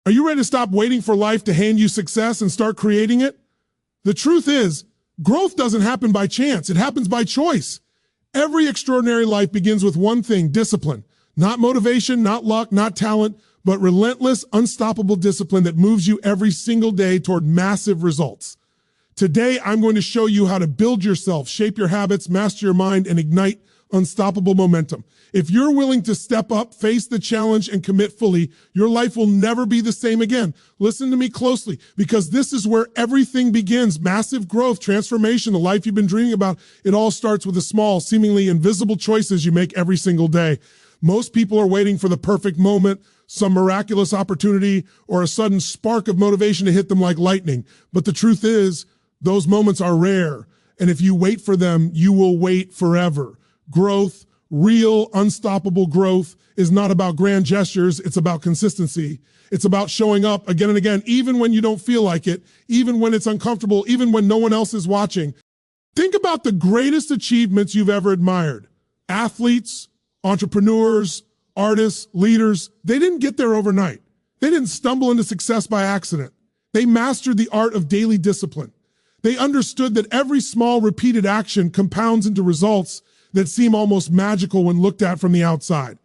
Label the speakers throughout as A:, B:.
A: Are you ready to stop waiting for life to hand you success and start creating it? The truth is, growth doesn't happen by chance. It happens by choice. Every extraordinary life begins with one thing: discipline. Not motivation, not luck, not talent, but relentless, unstoppable discipline that moves you every single day toward massive results. Today, I'm going to show you how to build yourself, shape your habits, master your mind, and ignite unstoppable momentum. If you're willing to step up, face the challenge, and commit fully, your life will never be the same again. Listen to me closely, because this is where everything begins. Massive growth, transformation, the life you've been dreaming about. It all starts with the small, seemingly invisible choices you make every single day. Most people are waiting for the perfect moment, some miraculous opportunity, or a sudden spark of motivation to hit them like lightning. But the truth is, those moments are rare. And if you wait for them, you will wait forever. Growth, real, unstoppable growth, is not about grand gestures. It's about consistency. It's about showing up again and again, even when you don't feel like it, even when it's uncomfortable, even when no one else is watching. Think about the greatest achievements you've ever admired. Athletes, entrepreneurs, artists, leaders, they didn't get there overnight. They didn't stumble into success by accident. They mastered the art of daily discipline. They understood that every small repeated action compounds into results that seem almost magical when looked at from the outside.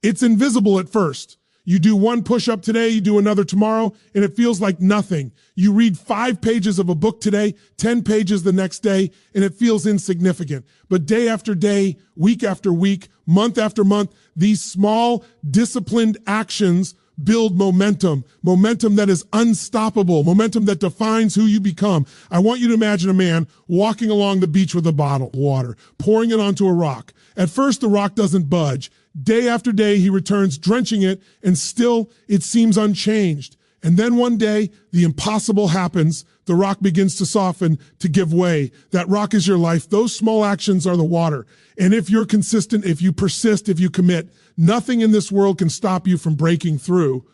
A: It's invisible at first. You do one push-up today, you do another tomorrow, and it feels like nothing. You read 5 pages of a book today, 10 pages the next day, and it feels insignificant. But day after day, week after week, month after month, these small, disciplined actions build momentum that is unstoppable, momentum that defines who you become. I want you to imagine a man walking along the beach with a bottle of water, pouring it onto a rock. At first, the rock doesn't budge. Day after day, he returns, drenching it, and still it seems unchanged. And then one day, the impossible happens. The rock begins to soften, to give way. That rock is your life. Those small actions are the water. And if you're consistent, if you persist, if you commit, nothing in this world can stop you from breaking through.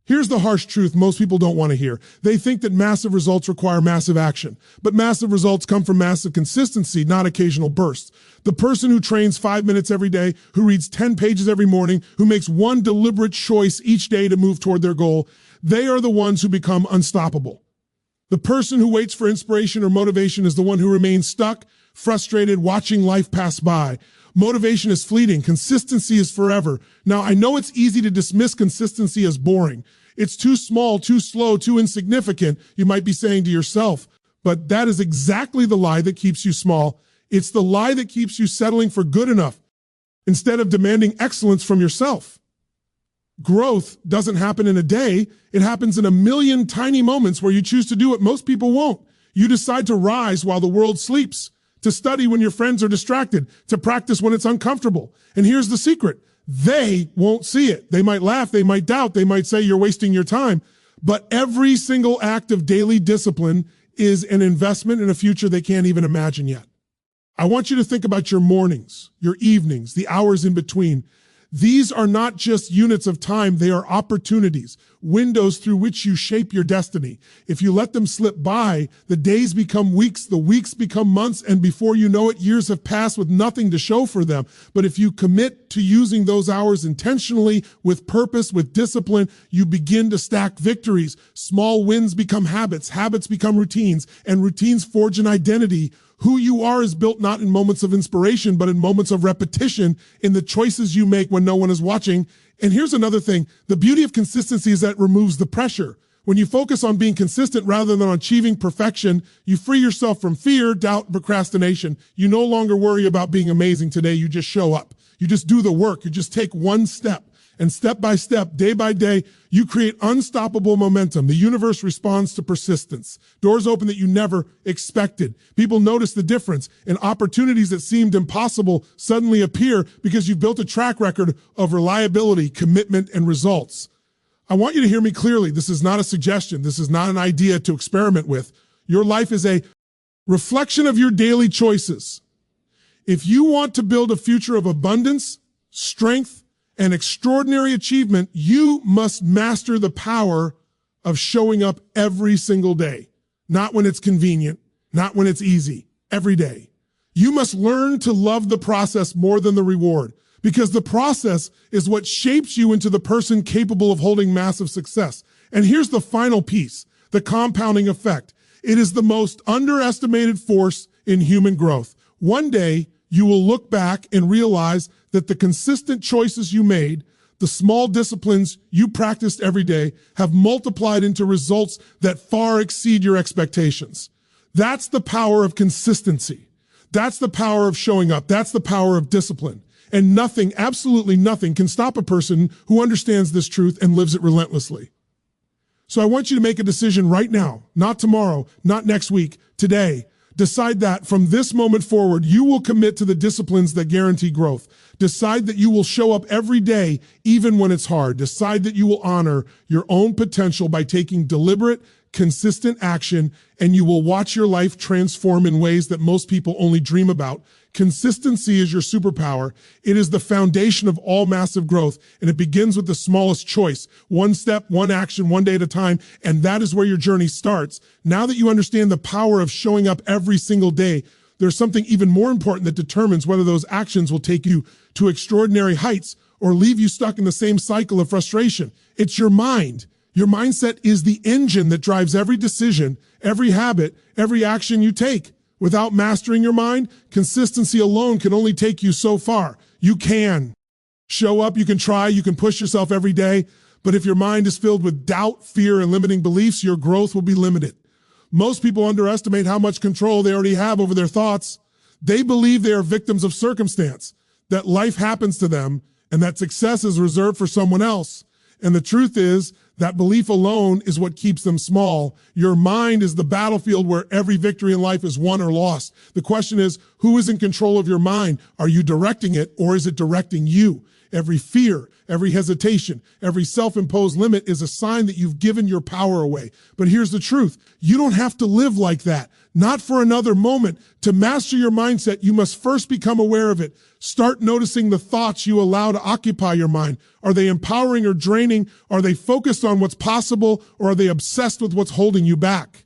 A: Here's the harsh truth most people don't want to hear. They think that massive results require massive action. But massive results come from massive consistency, not occasional bursts. The person who trains 5 minutes every day, who reads 10 pages every morning, who makes one deliberate choice each day to move toward their goal, they are the ones who become unstoppable. The person who waits for inspiration or motivation is the one who remains stuck, frustrated, watching life pass by. Motivation is fleeting. Consistency is forever. Now, I know it's easy to dismiss consistency as boring. It's too small, too slow, too insignificant, you might be saying to yourself. But that is exactly the lie that keeps you small. It's the lie that keeps you settling for good enough instead of demanding excellence from yourself. Growth doesn't happen in a day. It happens in a million tiny moments where you choose to do what most people won't. You decide to rise while the world sleeps, to study when your friends are distracted, to practice when it's uncomfortable. And here's the secret. They won't see it. They might laugh, they might doubt, they might say you're wasting your time. But every single act of daily discipline is an investment in a future they can't even imagine yet. I want you to think about your mornings, your evenings, the hours in between. These are not just units of time, they are opportunities, windows through which you shape your destiny. If you let them slip by, the days become weeks, the weeks become months, and before you know it, years have passed with nothing to show for them. But if you commit to using those hours intentionally, with purpose, with discipline, you begin to stack victories. Small wins become habits, habits become routines, and routines forge an identity. Who you are is built not in moments of inspiration, but in moments of repetition, in the choices you make when no one is watching. And here's another thing. The beauty of consistency is that it removes the pressure. When you focus on being consistent rather than on achieving perfection, you free yourself from fear, doubt, and procrastination. You no longer worry about being amazing today. You just show up. You just do the work. You just take one step. And step by step, day by day, you create unstoppable momentum. The universe responds to persistence. Doors open that you never expected. People notice the difference, and opportunities that seemed impossible suddenly appear because you've built a track record of reliability, commitment, and results. I want you to hear me clearly. This is not a suggestion. This is not an idea to experiment with. Your life is a reflection of your daily choices. If you want to build a future of abundance, strength, and extraordinary achievement, you must master the power of showing up every single day. Not when it's convenient, not when it's easy, every day. You must learn to love the process more than the reward, because the process is what shapes you into the person capable of holding massive success. And here's the final piece, the compounding effect. It is the most underestimated force in human growth. One day, you will look back and realize that the consistent choices you made, the small disciplines you practiced every day, have multiplied into results that far exceed your expectations. That's the power of consistency. That's the power of showing up. That's the power of discipline. And nothing, absolutely nothing, can stop a person who understands this truth and lives it relentlessly. So I want you to make a decision right now, not tomorrow, not next week, today. Decide that from this moment forward, you will commit to the disciplines that guarantee growth. Decide that you will show up every day, even when it's hard. Decide that you will honor your own potential by taking deliberate, consistent action, and you will watch your life transform in ways that most people only dream about. Consistency is your superpower. It is the foundation of all massive growth, and it begins with the smallest choice. One step, one action, one day at a time, and that is where your journey starts. Now that you understand the power of showing up every single day, there's something even more important that determines whether those actions will take you to extraordinary heights or leave you stuck in the same cycle of frustration. It's your mind. Your mindset is the engine that drives every decision, every habit, every action you take. Without mastering your mind, consistency alone can only take you so far. You can show up, you can try, you can push yourself every day, but if your mind is filled with doubt, fear, and limiting beliefs, your growth will be limited. Most people underestimate how much control they already have over their thoughts. They believe they are victims of circumstance, that life happens to them, and that success is reserved for someone else. And the truth is, that belief alone is what keeps them small. Your mind is the battlefield where every victory in life is won or lost. The question is, who is in control of your mind? Are you directing it, or is it directing you? Every fear, every hesitation, every self-imposed limit is a sign that you've given your power away. But here's the truth. You don't have to live like that. Not for another moment. To master your mindset, you must first become aware of it. Start noticing the thoughts you allow to occupy your mind. Are they empowering or draining? Are they focused on what's possible, or are they obsessed with what's holding you back?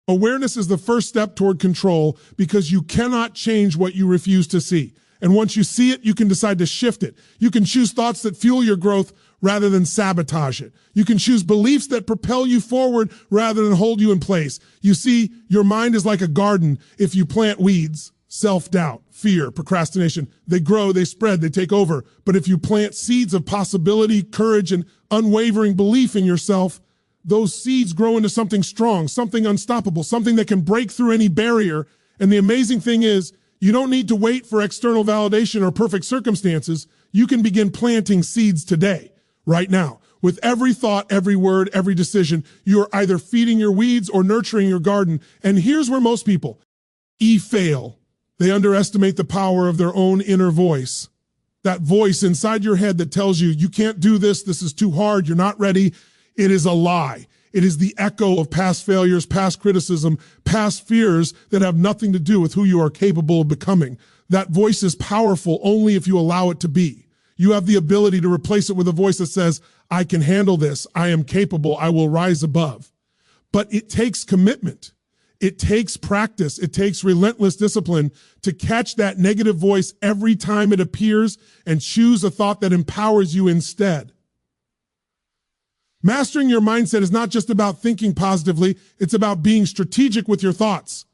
A: Awareness is the first step toward control, because you cannot change what you refuse to see. And once you see it, you can decide to shift it. You can choose thoughts that fuel your growth rather than sabotage it. You can choose beliefs that propel you forward rather than hold you in place. You see, your mind is like a garden. If you plant weeds, self-doubt, fear, procrastination, they grow, they spread, they take over. But if you plant seeds of possibility, courage, and unwavering belief in yourself, those seeds grow into something strong, something unstoppable, something that can break through any barrier. And the amazing thing is, you don't need to wait for external validation or perfect circumstances. You can begin planting seeds today, right now. With every thought, every word, every decision, you are either feeding your weeds or nurturing your garden. And here's where most people fail. They underestimate the power of their own inner voice. That voice inside your head that tells you, you can't do this, this is too hard, you're not ready. It is a lie. It is the echo of past failures, past criticism, past fears that have nothing to do with who you are capable of becoming. That voice is powerful only if you allow it to be. You have the ability to replace it with a voice that says, I can handle this, I am capable, I will rise above. But it takes commitment. It takes practice. It takes relentless discipline to catch that negative voice every time it appears and choose a thought that empowers you instead. Mastering your mindset is not just about thinking positively, it's about being strategic with your thoughts.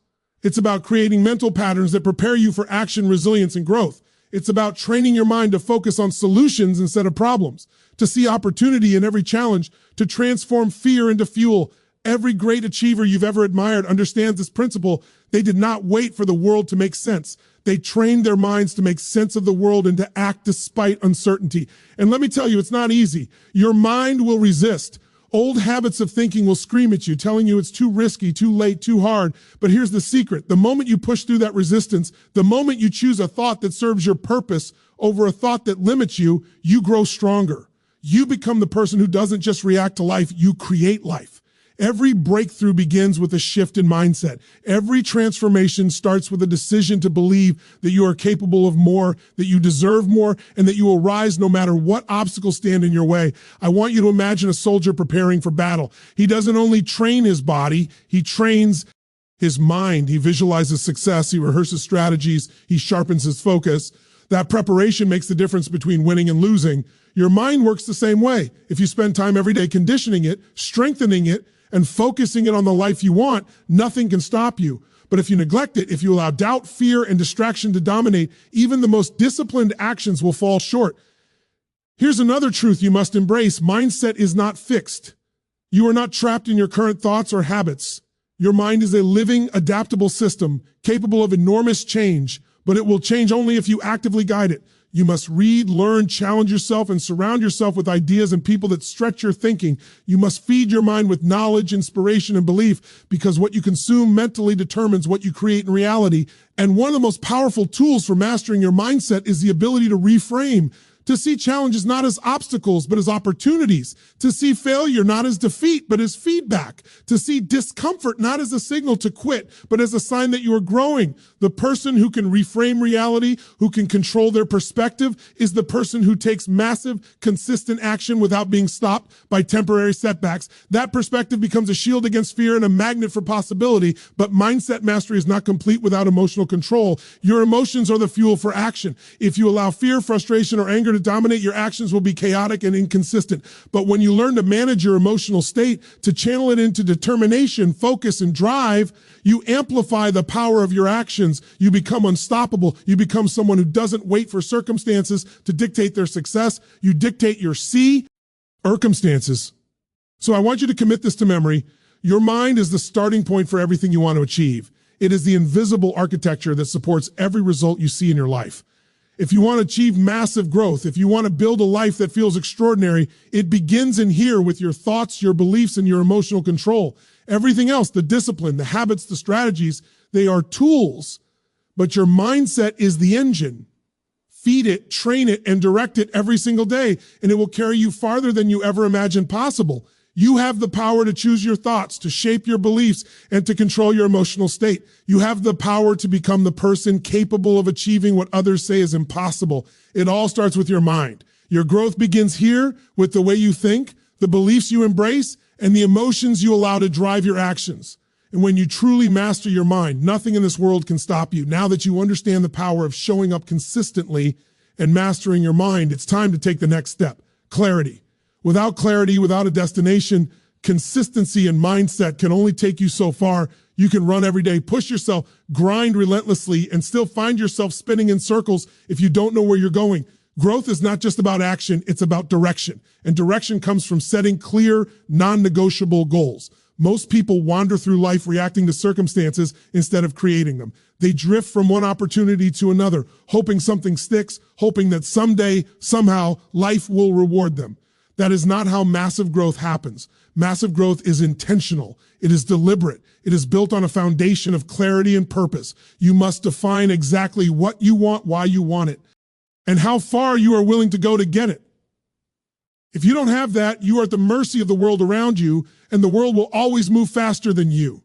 A: It's about creating mental patterns that prepare you for action, resilience, and growth. It's about training your mind to focus on solutions instead of problems, to see opportunity in every challenge, to transform fear into fuel. Every great achiever you've ever admired understands this principle. They did not wait for the world to make sense. They trained their minds to make sense of the world and to act despite uncertainty. And let me tell you, it's not easy. Your mind will resist. Old habits of thinking will scream at you, telling you it's too risky, too late, too hard. But here's the secret. The moment you push through that resistance, the moment you choose a thought that serves your purpose over a thought that limits you, you grow stronger. You become the person who doesn't just react to life, you create life. Every breakthrough begins with a shift in mindset. Every transformation starts with a decision to believe that you are capable of more, that you deserve more, and that you will rise no matter what obstacles stand in your way. I want you to imagine a soldier preparing for battle. He doesn't only train his body, he trains his mind. He visualizes success, he rehearses strategies, he sharpens his focus. That preparation makes the difference between winning and losing. Your mind works the same way. If you spend time every day conditioning it, strengthening it, and focusing it on the life you want, nothing can stop you. But if you neglect it, if you allow doubt, fear, and distraction to dominate, even the most disciplined actions will fall short. Here's another truth you must embrace. Mindset is not fixed. You are not trapped in your current thoughts or habits. Your mind is a living, adaptable system capable of enormous change, but it will change only if you actively guide it. You must read, learn, challenge yourself, and surround yourself with ideas and people that stretch your thinking. You must feed your mind with knowledge, inspiration, and belief, because what you consume mentally determines what you create in reality. And one of the most powerful tools for mastering your mindset is the ability to reframe, to see challenges not as obstacles, but as opportunities, to see failure not as defeat, but as feedback, to see discomfort not as a signal to quit, but as a sign that you are growing. The person who can reframe reality, who can control their perspective, is the person who takes massive, consistent action without being stopped by temporary setbacks. That perspective becomes a shield against fear and a magnet for possibility, but mindset mastery is not complete without emotional control. Your emotions are the fuel for action. If you allow fear, frustration, or anger to dominate, your actions will be chaotic and inconsistent. But when you learn to manage your emotional state, to channel it into determination, focus, and drive, you amplify the power of your actions. You become unstoppable. You become someone who doesn't wait for circumstances to dictate their success. You dictate your circumstances. So I want you to commit this to memory. Your mind is the starting point for everything you want to achieve. It is the invisible architecture that supports every result you see in your life. If you want to achieve massive growth, if you want to build a life that feels extraordinary, it begins in here with your thoughts, your beliefs, and your emotional control. Everything else, the discipline, the habits, the strategies, they are tools, but your mindset is the engine. Feed it, train it, and direct it every single day, and it will carry you farther than you ever imagined possible. You have the power to choose your thoughts, to shape your beliefs, and to control your emotional state. You have the power to become the person capable of achieving what others say is impossible. It all starts with your mind. Your growth begins here with the way you think, the beliefs you embrace, and the emotions you allow to drive your actions. And when you truly master your mind, nothing in this world can stop you. Now that you understand the power of showing up consistently and mastering your mind, it's time to take the next step: clarity. Without clarity, without a destination, consistency and mindset can only take you so far. You can run every day, push yourself, grind relentlessly, and still find yourself spinning in circles if you don't know where you're going. Growth is not just about action, it's about direction. And direction comes from setting clear, non-negotiable goals. Most people wander through life reacting to circumstances instead of creating them. They drift from one opportunity to another, hoping something sticks, hoping that someday, somehow, life will reward them. That is not how massive growth happens. Massive growth is intentional. It is deliberate. It is built on a foundation of clarity and purpose. You must define exactly what you want, why you want it, and how far you are willing to go to get it. If you don't have that, you are at the mercy of the world around you, and the world will always move faster than you.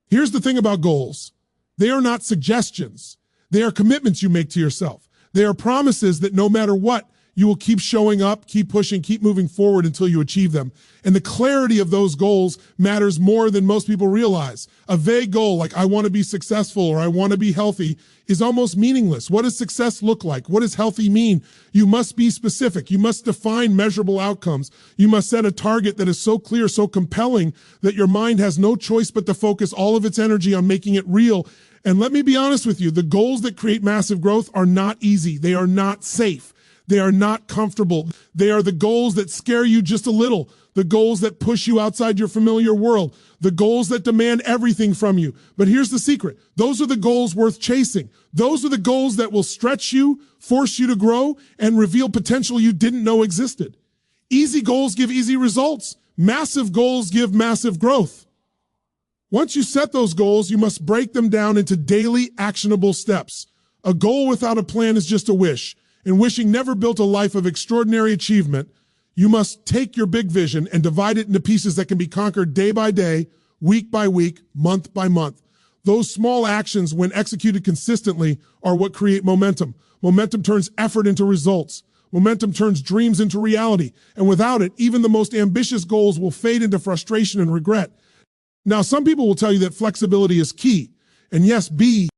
A: Here's the thing about goals. They are not suggestions. They are commitments you make to yourself. They are promises that no matter what, you will keep showing up, keep pushing, keep moving forward until you achieve them. And the clarity of those goals matters more than most people realize. A vague goal like I want to be successful or I want to be healthy is almost meaningless. What does success look like? What does healthy mean? You must be specific. You must define measurable outcomes. You must set a target that is so clear, so compelling that your mind has no choice but to focus all of its energy on making it real. And let me be honest with you, the goals that create massive growth are not easy. They are not safe. They are not comfortable. They are the goals that scare you just a little, the goals that push you outside your familiar world, the goals that demand everything from you. But here's the secret. Those are the goals worth chasing. Those are the goals that will stretch you, force you to grow, and reveal potential you didn't know existed. Easy goals give easy results. Massive goals give massive growth. Once you set those goals, you must break them down into daily actionable steps. A goal without a plan is just a wish. And wishing never built a life of extraordinary achievement. You must take your big vision and divide it into pieces that can be conquered day by day, week by week, month by month. Those small actions, when executed consistently, are what create momentum. Momentum turns effort into results. Momentum turns dreams into reality. And without it, even the most ambitious goals will fade into frustration and regret. Now, some people will tell you that flexibility is key. And yes, be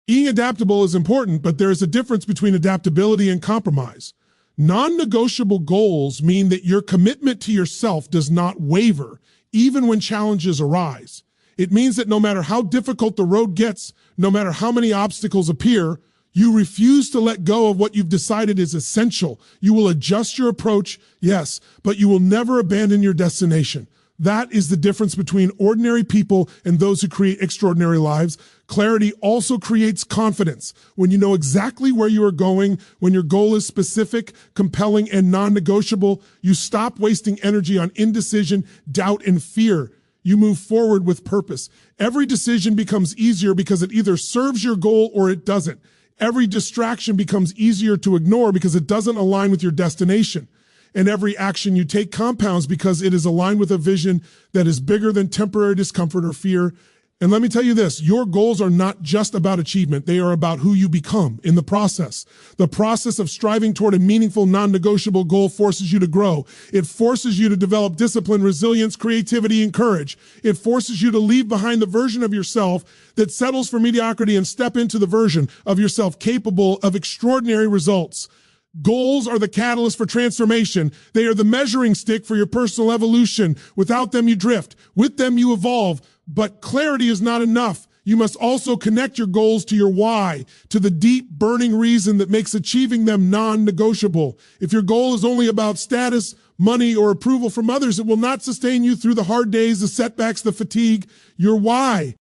A: Being adaptable is important, but there is a difference between adaptability and compromise. Non-negotiable goals mean that your commitment to yourself does not waver, even when challenges arise. It means that no matter how difficult the road gets, no matter how many obstacles appear, you refuse to let go of what you've decided is essential. You will adjust your approach, yes, but you will never abandon your destination. That is the difference between ordinary people and those who create extraordinary lives. Clarity also creates confidence. When you know exactly where you are going, when your goal is specific, compelling, and non-negotiable, you stop wasting energy on indecision, doubt, and fear. You move forward with purpose. Every decision becomes easier because it either serves your goal or it doesn't. Every distraction becomes easier to ignore because it doesn't align with your destination. And every action you take compounds because it is aligned with a vision that is bigger than temporary discomfort or fear. And let me tell you this, your goals are not just about achievement. They are about who you become in the process. The process of striving toward a meaningful, non-negotiable goal forces you to grow. It forces you to develop discipline, resilience, creativity, and courage. It forces you to leave behind the version of yourself that settles for mediocrity and step into the version of yourself capable of extraordinary results. Goals are the catalyst for transformation. They are the measuring stick for your personal evolution. Without them, you drift. With them, you evolve. But clarity is not enough. You must also connect your goals to your why, to the deep, burning reason that makes achieving them non-negotiable. If your goal is only about status, money, or approval from others, it will not sustain you through the hard days, the setbacks, the fatigue. Your why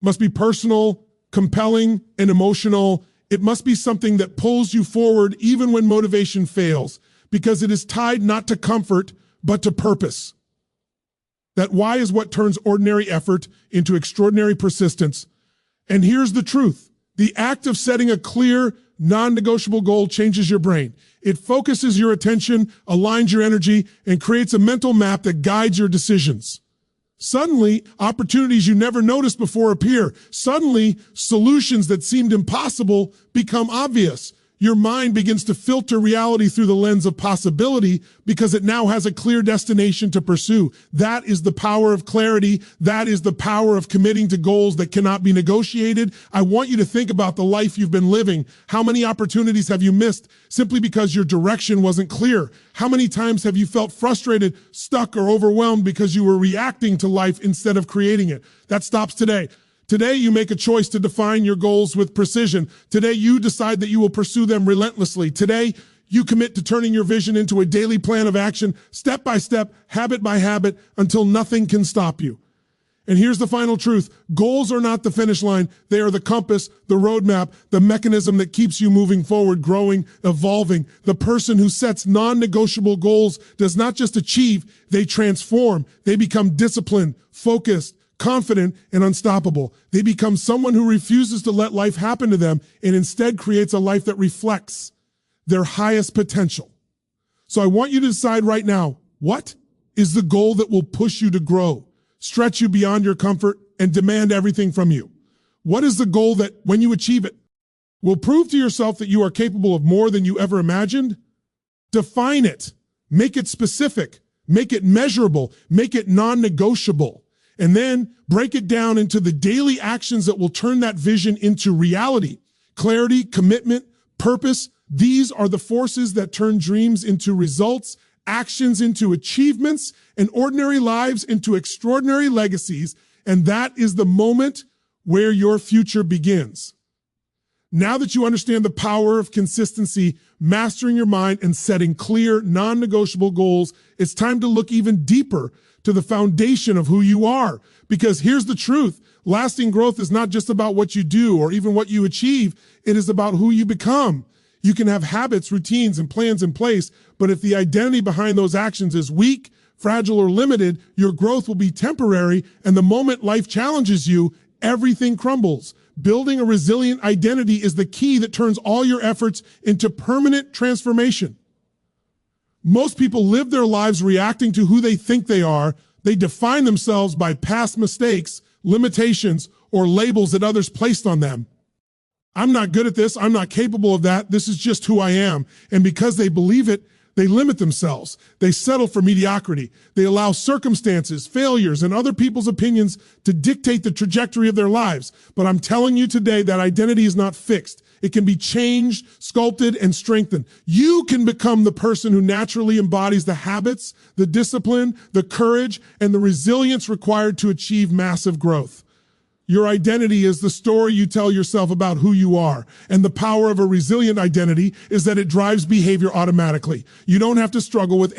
A: must be personal, compelling, and emotional. It must be something that pulls you forward even when motivation fails, because it is tied not to comfort, but to purpose. That why is what turns ordinary effort into extraordinary persistence. And here's the truth. The act of setting a clear, non-negotiable goal changes your brain. It focuses your attention, aligns your energy, and creates a mental map that guides your decisions. Suddenly, opportunities you never noticed before appear. Suddenly, solutions that seemed impossible become obvious. Your mind begins to filter reality through the lens of possibility because it now has a clear destination to pursue. That is the power of clarity. That is the power of committing to goals that cannot be negotiated. I want you to think about the life you've been living. How many opportunities have you missed simply because your direction wasn't clear? How many times have you felt frustrated, stuck, or overwhelmed because you were reacting to life instead of creating it? That stops today. Today, you make a choice to define your goals with precision. Today, you decide that you will pursue them relentlessly. Today, you commit to turning your vision into a daily plan of action, step by step, habit by habit, until nothing can stop you. And here's the final truth. Goals are not the finish line. They are the compass, the roadmap, the mechanism that keeps you moving forward, growing, evolving. The person who sets non-negotiable goals does not just achieve, they transform. They become disciplined, focused, confident, and unstoppable. They become someone who refuses to let life happen to them and instead creates a life that reflects their highest potential. So I want you to decide right now, what is the goal that will push you to grow, stretch you beyond your comfort, and demand everything from you? What is the goal that, when you achieve it, will prove to yourself that you are capable of more than you ever imagined? Define it. Make it specific. Make it measurable. Make it non-negotiable. And then break it down into the daily actions that will turn that vision into reality. Clarity, commitment, purpose. These are the forces that turn dreams into results, actions into achievements, and ordinary lives into extraordinary legacies. And that is the moment where your future begins. Now that you understand the power of consistency, mastering your mind, and setting clear, non-negotiable goals, it's time to look even deeper to the foundation of who you are. Because here's the truth. Lasting growth is not just about what you do or even what you achieve. It is about who you become. You can have habits, routines, and plans in place, but if the identity behind those actions is weak, fragile, or limited, your growth will be temporary, and the moment life challenges you, everything crumbles. Building a resilient identity is the key that turns all your efforts into permanent transformation. Most people live their lives reacting to who they think they are. They define themselves by past mistakes, limitations, or labels that others placed on them. I'm not good at this. I'm not capable of that. This is just who I am. And because they believe it, They limit themselves. They settle for mediocrity. They allow circumstances, failures, and other people's opinions to dictate the trajectory of their lives. But I'm telling you today that identity is not fixed. It can be changed, sculpted, and strengthened. You can become the person who naturally embodies the habits, the discipline, the courage, and the resilience required to achieve massive growth. Your identity is the story you tell yourself about who you are. And the power of a resilient identity is that it drives behavior automatically. You don't have to struggle with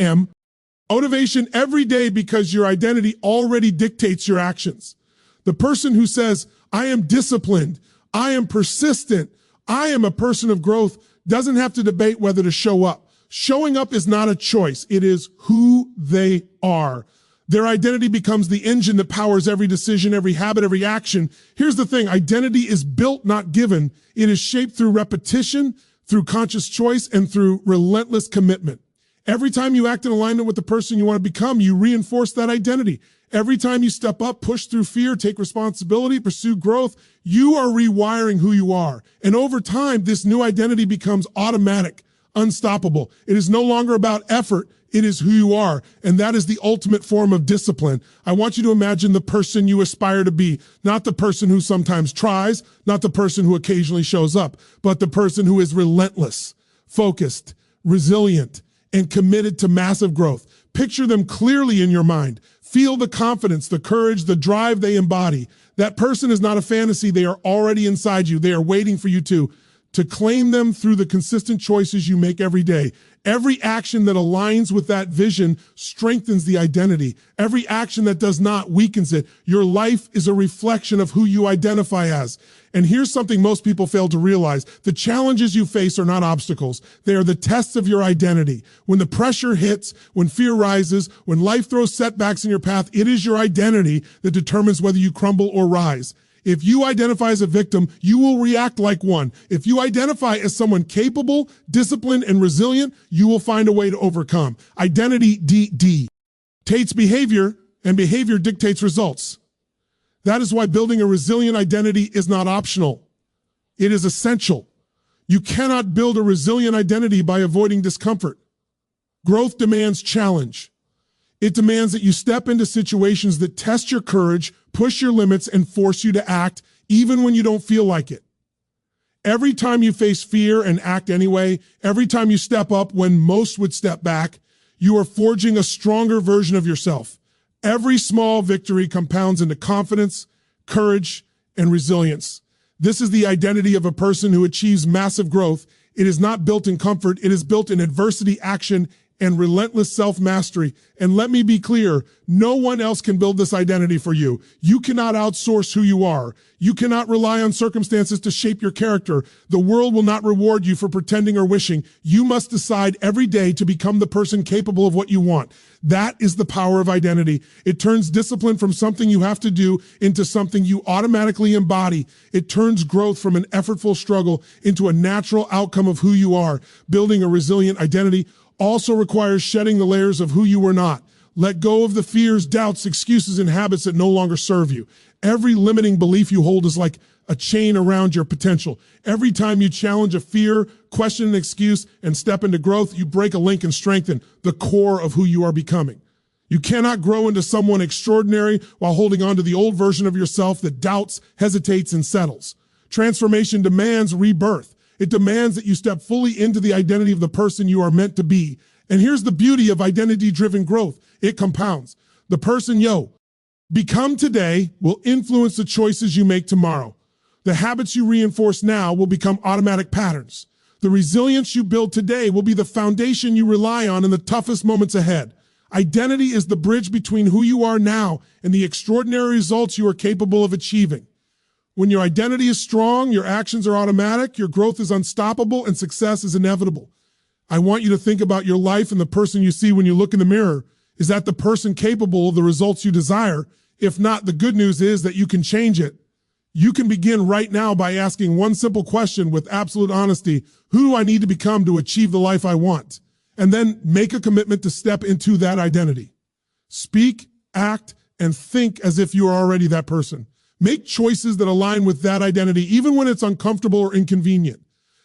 A: motivation every day because your identity already dictates your actions. The person who says, I am disciplined, I am persistent, I am a person of growth, doesn't have to debate whether to show up. Showing up is not a choice. It is who they are. Their identity becomes the engine that powers every decision, every habit, every action. Here's the thing. Identity is built, not given. It is shaped through repetition, through conscious choice, and through relentless commitment. Every time you act in alignment with the person you want to become, you reinforce that identity. Every time you step up, push through fear, take responsibility, pursue growth, you are rewiring who you are. And over time, this new identity becomes automatic, unstoppable. It is no longer about effort. It is who you are, and that is the ultimate form of discipline. I want you to imagine the person you aspire to be, not the person who sometimes tries, not the person who occasionally shows up, but the person who is relentless, focused, resilient, and committed to massive growth. Picture them clearly in your mind. Feel the confidence, the courage, the drive they embody. That person is not a fantasy. They are already inside you. They are waiting for you to claim them through the consistent choices you make every day. Every action that aligns with that vision strengthens the identity. Every action that does not weakens it. Your life is a reflection of who you identify as. And here's something most people fail to realize. The challenges you face are not obstacles. They are the tests of your identity. When the pressure hits, when fear rises, when life throws setbacks in your path, it is your identity that determines whether you crumble or rise. If you identify as a victim, you will react like one. If you identify as someone capable, disciplined, and resilient, you will find a way to overcome. Identity dictates behavior, and behavior dictates results. That is why building a resilient identity is not optional. It is essential. You cannot build a resilient identity by avoiding discomfort. Growth demands challenge. It demands that you step into situations that test your courage, push your limits, and force you to act even when you don't feel like it. Every time you face fear and act anyway, every time you step up when most would step back, you are forging a stronger version of yourself. Every small victory compounds into confidence, courage, and resilience. This is the identity of a person who achieves massive growth. It is not built in comfort. It is built in adversity, action, and relentless self-mastery. And let me be clear, no one else can build this identity for you. You cannot outsource who you are. You cannot rely on circumstances to shape your character. The world will not reward you for pretending or wishing. You must decide every day to become the person capable of what you want. That is the power of identity. It turns discipline from something you have to do into something you automatically embody. It turns growth from an effortful struggle into a natural outcome of who you are. Building a resilient identity also requires shedding the layers of who you were not. Let go of the fears, doubts, excuses, and habits that no longer serve you. Every limiting belief you hold is like a chain around your potential. Every time you challenge a fear, question an excuse, and step into growth, you break a link and strengthen the core of who you are becoming. You cannot grow into someone extraordinary while holding on to the old version of yourself that doubts, hesitates, and settles. Transformation demands rebirth. It demands that you step fully into the identity of the person you are meant to be. And here's the beauty of identity-driven growth. It compounds. The person become today will influence the choices you make tomorrow. The habits you reinforce now will become automatic patterns. The resilience you build today will be the foundation you rely on in the toughest moments ahead. Identity is the bridge between who you are now and the extraordinary results you are capable of achieving. When your identity is strong, your actions are automatic, your growth is unstoppable, and success is inevitable. I want you to think about your life and the person you see when you look in the mirror. Is that the person capable of the results you desire? If not, the good news is that you can change it. You can begin right now by asking one simple question with absolute honesty. Who do I need to become to achieve the life I want? And then make a commitment to step into that identity. Speak, act, and think as if you are already that person. Make choices that align with that identity, even when it's uncomfortable or inconvenient.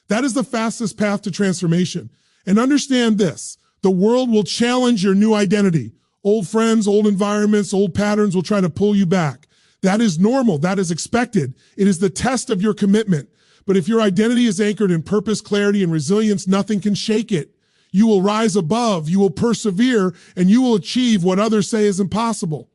A: That is the fastest path to transformation. And understand this, The world will challenge your new identity. Old friends, old environments, old patterns will try to pull you back. That is normal. That is expected. It is the test of your commitment. But if your identity is anchored in purpose, clarity, and resilience, nothing can shake it. You will rise above, you will persevere, and you will achieve what others say is impossible.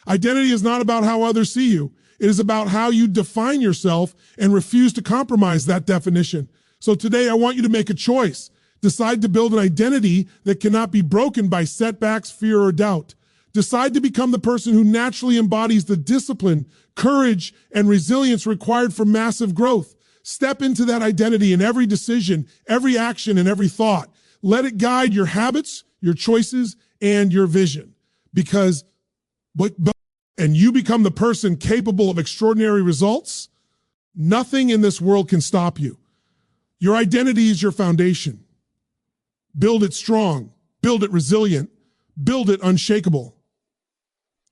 A: Identity is not about how others see you. It is about how you define yourself and refuse to compromise that definition. So today I want you to make a choice. Decide to build an identity that cannot be broken by setbacks, fear, or doubt. Decide to become the person who naturally embodies the discipline, courage, and resilience required for massive growth. Step into that identity in every decision, every action, and every thought. Let it guide your habits, your choices, and your vision. And you become the person capable of extraordinary results, nothing in this world can stop you. Your identity is your foundation. Build it strong, build it resilient, build it unshakable.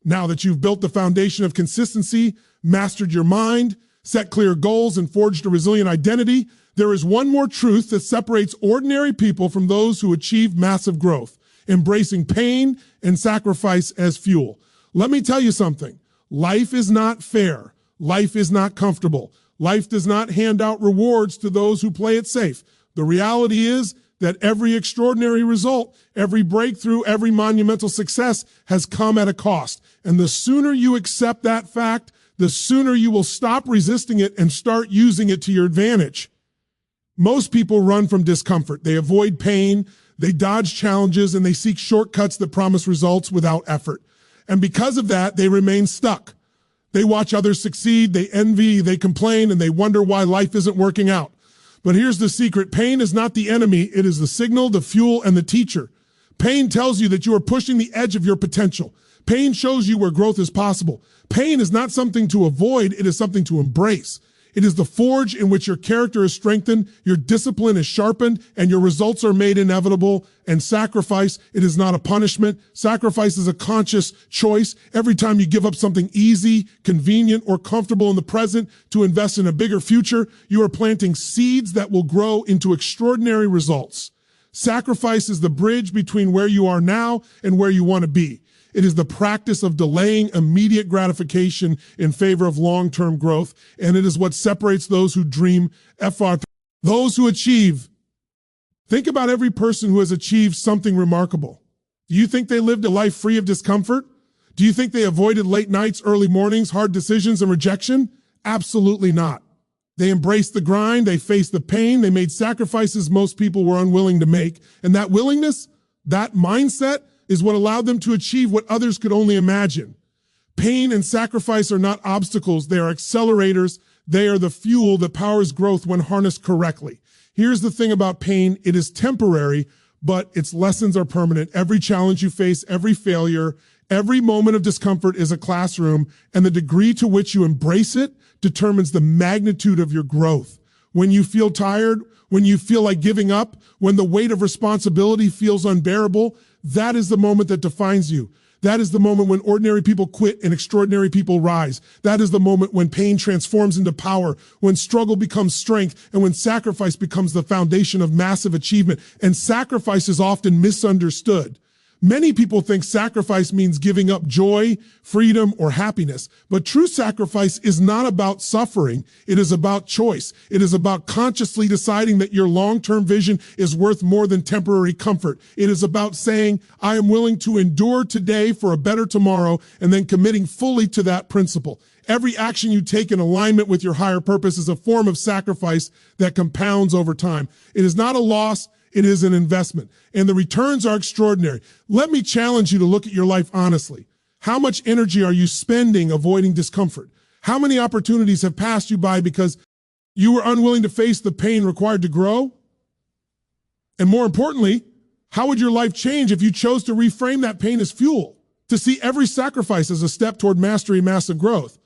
A: Now that you've built the foundation of consistency, mastered your mind, set clear goals, and forged a resilient identity, there is one more truth that separates ordinary people from those who achieve massive growth, embracing pain and sacrifice as fuel. Let me tell you something. Life is not fair. Life is not comfortable. Life does not hand out rewards to those who play it safe. The reality is that every extraordinary result, every breakthrough, every monumental success has come at a cost. And the sooner you accept that fact, the sooner you will stop resisting it and start using it to your advantage. Most people run from discomfort. They avoid pain, they dodge challenges, and they seek shortcuts that promise results without effort. And because of that, they remain stuck. They watch others succeed, they envy, they complain, and they wonder why life isn't working out. But here's the secret. Pain is not the enemy. It is the signal, the fuel, and the teacher. Pain tells you that you are pushing the edge of your potential. Pain shows you where growth is possible. Pain is not something to avoid. It is something to embrace. It is the forge in which your character is strengthened, your discipline is sharpened, and your results are made inevitable. And sacrifice, it is not a punishment. Sacrifice is a conscious choice. Every time you give up something easy, convenient, or comfortable in the present to invest in a bigger future, you are planting seeds that will grow into extraordinary results. Sacrifice is the bridge between where you are now and where you want to be. It is the practice of delaying immediate gratification in favor of long-term growth, and it is what separates those who dream, those who achieve. Think about every person who has achieved something remarkable. Do you think they lived a life free of discomfort? Do you think they avoided late nights, early mornings, hard decisions, and rejection? Absolutely not. They embraced the grind, they faced the pain, they made sacrifices most people were unwilling to make, and that willingness, that mindset, is what allowed them to achieve what others could only imagine. Pain and sacrifice are not obstacles, they are accelerators. They are the fuel that powers growth when harnessed correctly. Here's the thing about pain, it is temporary, but its lessons are permanent. Every challenge you face, every failure, every moment of discomfort is a classroom, and the degree to which you embrace it determines the magnitude of your growth. When you feel tired, when you feel like giving up, when the weight of responsibility feels unbearable, that is the moment that defines you. That is the moment when ordinary people quit and extraordinary people rise. That is the moment when pain transforms into power, when struggle becomes strength, and when sacrifice becomes the foundation of massive achievement. And sacrifice is often misunderstood. Many people think sacrifice means giving up joy, freedom, or happiness. But true sacrifice is not about suffering. It is about choice. It is about consciously deciding that your long-term vision is worth more than temporary comfort. It is about saying, I am willing to endure today for a better tomorrow, and then committing fully to that principle. Every action you take in alignment with your higher purpose is a form of sacrifice that compounds over time. It is not a loss. It is an investment, and the returns are extraordinary. Let me challenge you to look at your life honestly. How much energy are you spending avoiding discomfort? How many opportunities have passed you by because you were unwilling to face the pain required to grow? And more importantly, how would your life change if you chose to reframe that pain as fuel, to see every sacrifice as a step toward mastery and massive growth?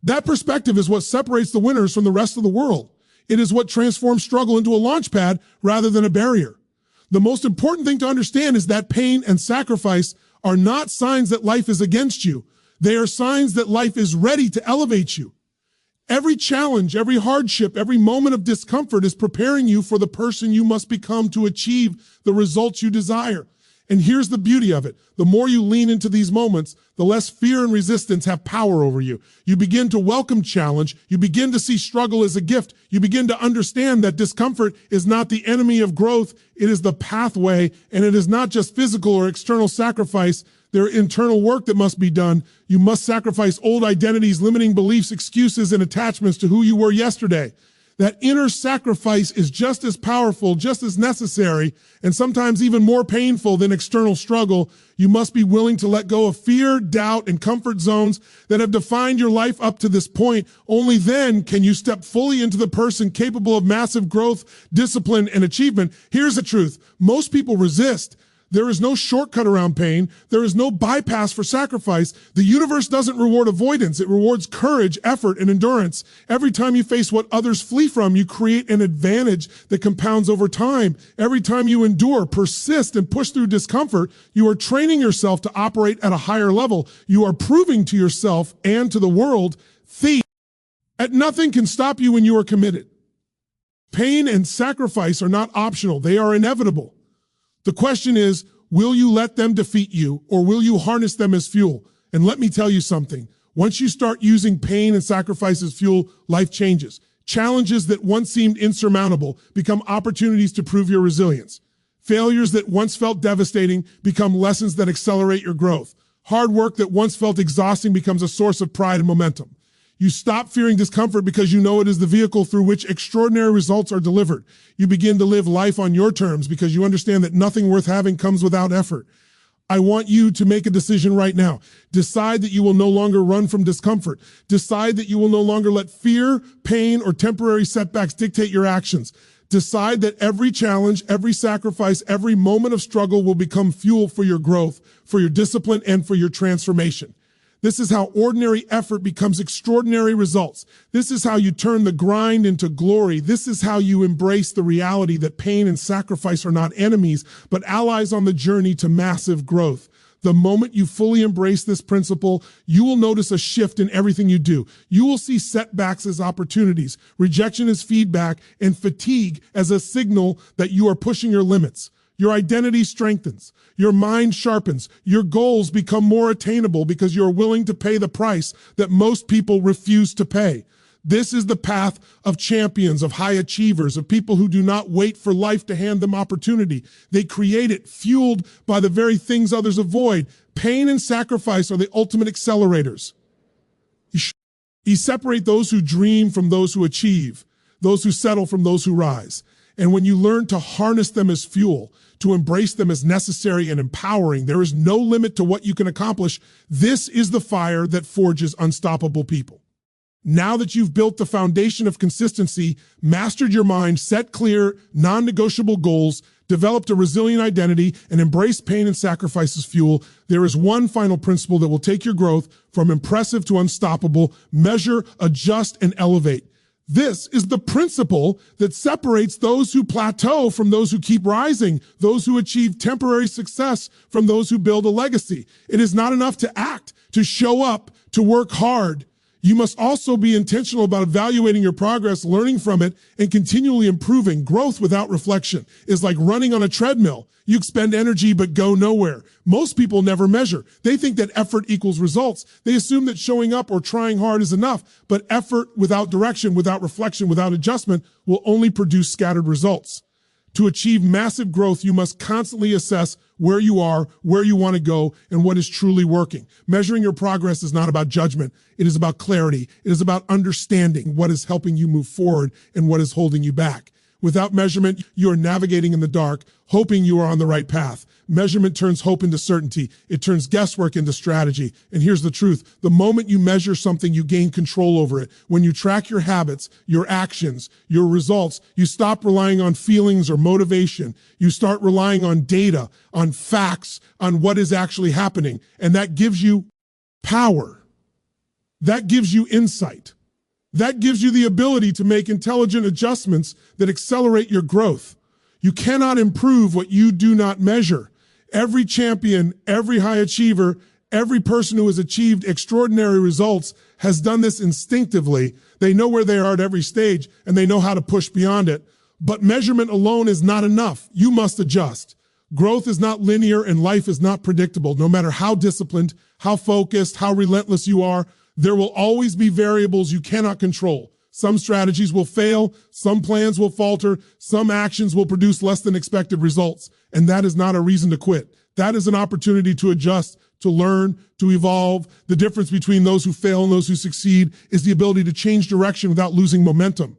A: That perspective is what separates the winners from the rest of the world. It is what transforms struggle into a launch pad rather than a barrier. The most important thing to understand is that pain and sacrifice are not signs that life is against you. They are signs that life is ready to elevate you. Every challenge, every hardship, every moment of discomfort is preparing you for the person you must become to achieve the results you desire. And here's the beauty of it. The more you lean into these moments, the less fear and resistance have power over you. You begin to welcome challenge. You begin to see struggle as a gift. You begin to understand that discomfort is not the enemy of growth. It is the pathway, and it is not just physical or external sacrifice. There is internal work that must be done. You must sacrifice old identities, limiting beliefs, excuses, and attachments to who you were yesterday. That inner sacrifice is just as powerful, just as necessary, and sometimes even more painful than external struggle. You must be willing to let go of fear, doubt, and comfort zones that have defined your life up to this point. Only then can you step fully into the person capable of massive growth, discipline, and achievement. Here's the truth. Most people resist. There is no shortcut around pain. There is no bypass for sacrifice. The universe doesn't reward avoidance. It rewards courage, effort, and endurance. Every time you face what others flee from, you create an advantage that compounds over time. Every time you endure, persist, and push through discomfort, you are training yourself to operate at a higher level. You are proving to yourself and to the world, that nothing can stop you when you are committed. Pain and sacrifice are not optional. They are inevitable. The question is, will you let them defeat you, or will you harness them as fuel? And let me tell you something. Once you start using pain and sacrifice as fuel, life changes. Challenges that once seemed insurmountable become opportunities to prove your resilience. Failures that once felt devastating become lessons that accelerate your growth. Hard work that once felt exhausting becomes a source of pride and momentum. You stop fearing discomfort because you know it is the vehicle through which extraordinary results are delivered. You begin to live life on your terms because you understand that nothing worth having comes without effort. I want you to make a decision right now. Decide that you will no longer run from discomfort. Decide that you will no longer let fear, pain, or temporary setbacks dictate your actions. Decide that every challenge, every sacrifice, every moment of struggle will become fuel for your growth, for your discipline, and for your transformation. This is how ordinary effort becomes extraordinary results. This is how you turn the grind into glory. This is how you embrace the reality that pain and sacrifice are not enemies, but allies on the journey to massive growth. The moment you fully embrace this principle, you will notice a shift in everything you do. You will see setbacks as opportunities, rejection as feedback, and fatigue as a signal that you are pushing your limits. Your identity strengthens, your mind sharpens, your goals become more attainable because you're willing to pay the price that most people refuse to pay. This is the path of champions, of high achievers, of people who do not wait for life to hand them opportunity. They create it, fueled by the very things others avoid. Pain and sacrifice are the ultimate accelerators. You separate those who dream from those who achieve, those who settle from those who rise. And when you learn to harness them as fuel, to embrace them as necessary and empowering, there is no limit to what you can accomplish. This is the fire that forges unstoppable people. Now that you've built the foundation of consistency, mastered your mind, set clear, non-negotiable goals, developed a resilient identity, and embraced pain and sacrifice as fuel, there is one final principle that will take your growth from impressive to unstoppable. Measure, adjust, and elevate. This is the principle that separates those who plateau from those who keep rising, those who achieve temporary success from those who build a legacy. It is not enough to act, to show up, to work hard. You must also be intentional about evaluating your progress, learning from it, and continually improving. Growth without reflection is like running on a treadmill. You expend energy but go nowhere. Most people never measure. They think that effort equals results. They assume that showing up or trying hard is enough, but effort without direction, without reflection, without adjustment will only produce scattered results. To achieve massive growth, you must constantly assess where you are, where you want to go, and what is truly working. Measuring your progress is not about judgment. It is about clarity. It is about understanding what is helping you move forward and what is holding you back. Without measurement, you are navigating in the dark, hoping you are on the right path. Measurement turns hope into certainty. It turns guesswork into strategy. And here's the truth. The moment you measure something, you gain control over it. When you track your habits, your actions, your results, you stop relying on feelings or motivation. You start relying on data, on facts, on what is actually happening. And that gives you power. That gives you insight. That gives you the ability to make intelligent adjustments that accelerate your growth. You cannot improve what you do not measure. Every champion, every high achiever, every person who has achieved extraordinary results has done this instinctively. They know where they are at every stage, and they know how to push beyond it. But measurement alone is not enough. You must adjust. Growth is not linear and life is not predictable. No matter how disciplined, how focused, how relentless you are, there will always be variables you cannot control. Some strategies will fail, some plans will falter, some actions will produce less than expected results. And that is not a reason to quit. That is an opportunity to adjust, to learn, to evolve. The difference between those who fail and those who succeed is the ability to change direction without losing momentum,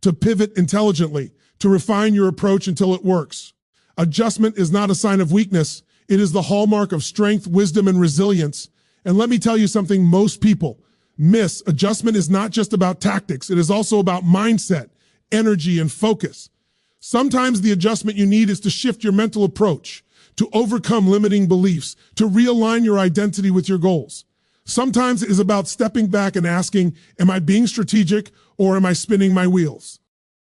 A: to pivot intelligently, to refine your approach until it works. Adjustment is not a sign of weakness. It is the hallmark of strength, wisdom, and resilience. And let me tell you something most people miss. Adjustment is not just about tactics. It is also about mindset, energy, and focus. Sometimes the adjustment you need is to shift your mental approach, to overcome limiting beliefs, to realign your identity with your goals. Sometimes it is about stepping back and asking, am I being strategic or am I spinning my wheels?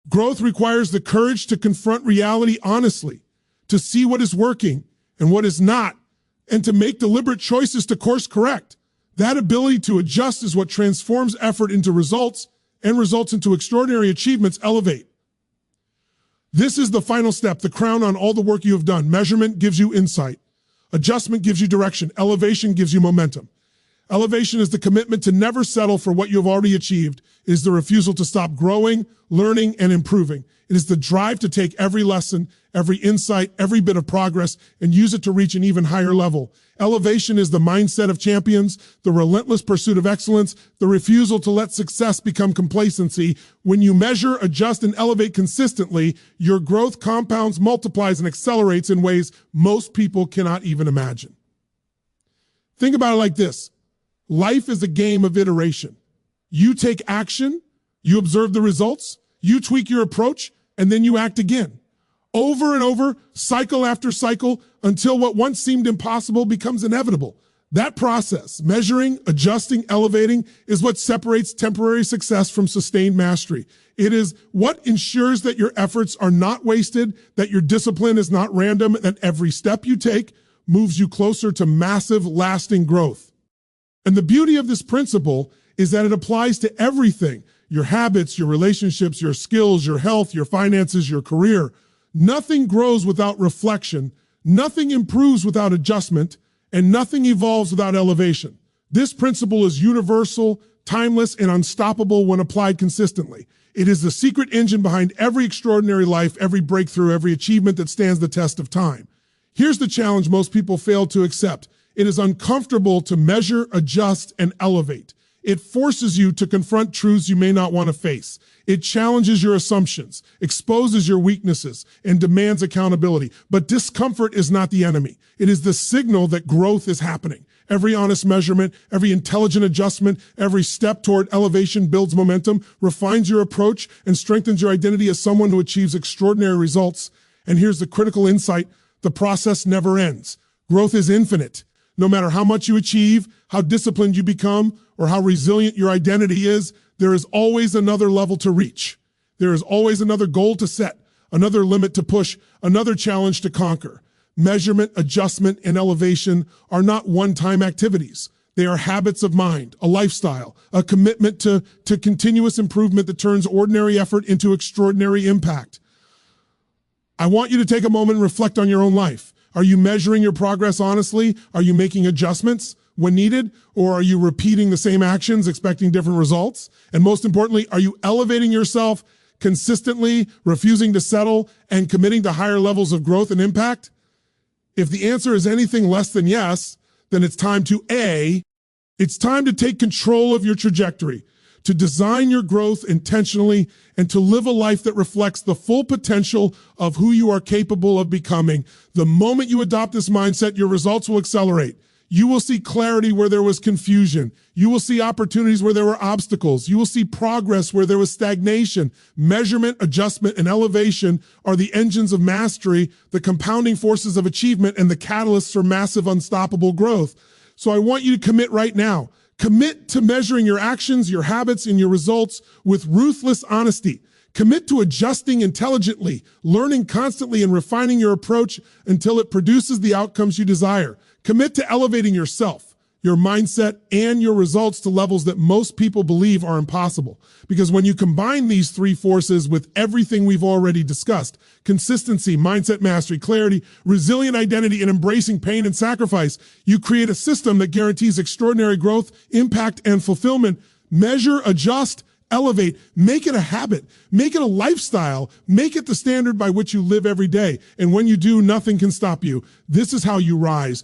A: Growth requires the courage to confront reality honestly, to see what is working and what is not, and to make deliberate choices to course correct. That ability to adjust is what transforms effort into results and results into extraordinary achievements. Elevate. This is the final step, the crown on all the work you have done. Measurement gives you insight. Adjustment gives you direction. Elevation gives you momentum. Elevation is the commitment to never settle for what you have already achieved. It is the refusal to stop growing, learning, and improving. It is the drive to take every lesson, every insight, every bit of progress, and use it to reach an even higher level. Elevation is the mindset of champions, the relentless pursuit of excellence, the refusal to let success become complacency. When you measure, adjust, and elevate consistently, your growth compounds, multiplies, and accelerates in ways most people cannot even imagine. Think about it like this. Life is a game of iteration. You take action, you observe the results, you tweak your approach, and then you act again. Over and over, cycle after cycle, until what once seemed impossible becomes inevitable. That process, measuring, adjusting, elevating, is what separates temporary success from sustained mastery. It is what ensures that your efforts are not wasted, that your discipline is not random, that every step you take moves you closer to massive, lasting growth. And the beauty of this principle is that it applies to everything: your habits, your relationships, your skills, your health, your finances, your career. Nothing grows without reflection, nothing improves without adjustment, and nothing evolves without elevation. This principle is universal, timeless, and unstoppable when applied consistently. It is the secret engine behind every extraordinary life, every breakthrough, every achievement that stands the test of time. Here's the challenge most people fail to accept. It is uncomfortable to measure, adjust, and elevate. It forces you to confront truths you may not want to face. It challenges your assumptions, exposes your weaknesses, and demands accountability. But discomfort is not the enemy. It is the signal that growth is happening. Every honest measurement, every intelligent adjustment, every step toward elevation builds momentum, refines your approach, and strengthens your identity as someone who achieves extraordinary results. And here's the critical insight: the process never ends. Growth is infinite. No matter how much you achieve, how disciplined you become, or how resilient your identity is, there is always another level to reach. There is always another goal to set, another limit to push, another challenge to conquer. Measurement, adjustment, and elevation are not one-time activities. They are habits of mind, a lifestyle, a commitment to continuous improvement that turns ordinary effort into extraordinary impact. I want you to take a moment and reflect on your own life. Are you measuring your progress honestly? Are you making adjustments when needed? Or are you repeating the same actions, expecting different results? And most importantly, are you elevating yourself consistently, refusing to settle, and committing to higher levels of growth and impact? If the answer is anything less than yes, then it's time to it's time to take control of your trajectory, to design your growth intentionally, and to live a life that reflects the full potential of who you are capable of becoming. The moment you adopt this mindset, your results will accelerate. You will see clarity where there was confusion. You will see opportunities where there were obstacles. You will see progress where there was stagnation. Measurement, adjustment, and elevation are the engines of mastery, the compounding forces of achievement, and the catalysts for massive, unstoppable growth. So I want you to commit right now. Commit to measuring your actions, your habits, and your results with ruthless honesty. Commit to adjusting intelligently, learning constantly, and refining your approach until it produces the outcomes you desire. Commit to elevating yourself, your mindset, and your results to levels that most people believe are impossible. Because when you combine these three forces with everything we've already discussed, consistency, mindset mastery, clarity, resilient identity, and embracing pain and sacrifice, you create a system that guarantees extraordinary growth, impact, and fulfillment. Measure, adjust, elevate, make it a habit, make it a lifestyle, make it the standard by which you live every day. And when you do, nothing can stop you. This is how you rise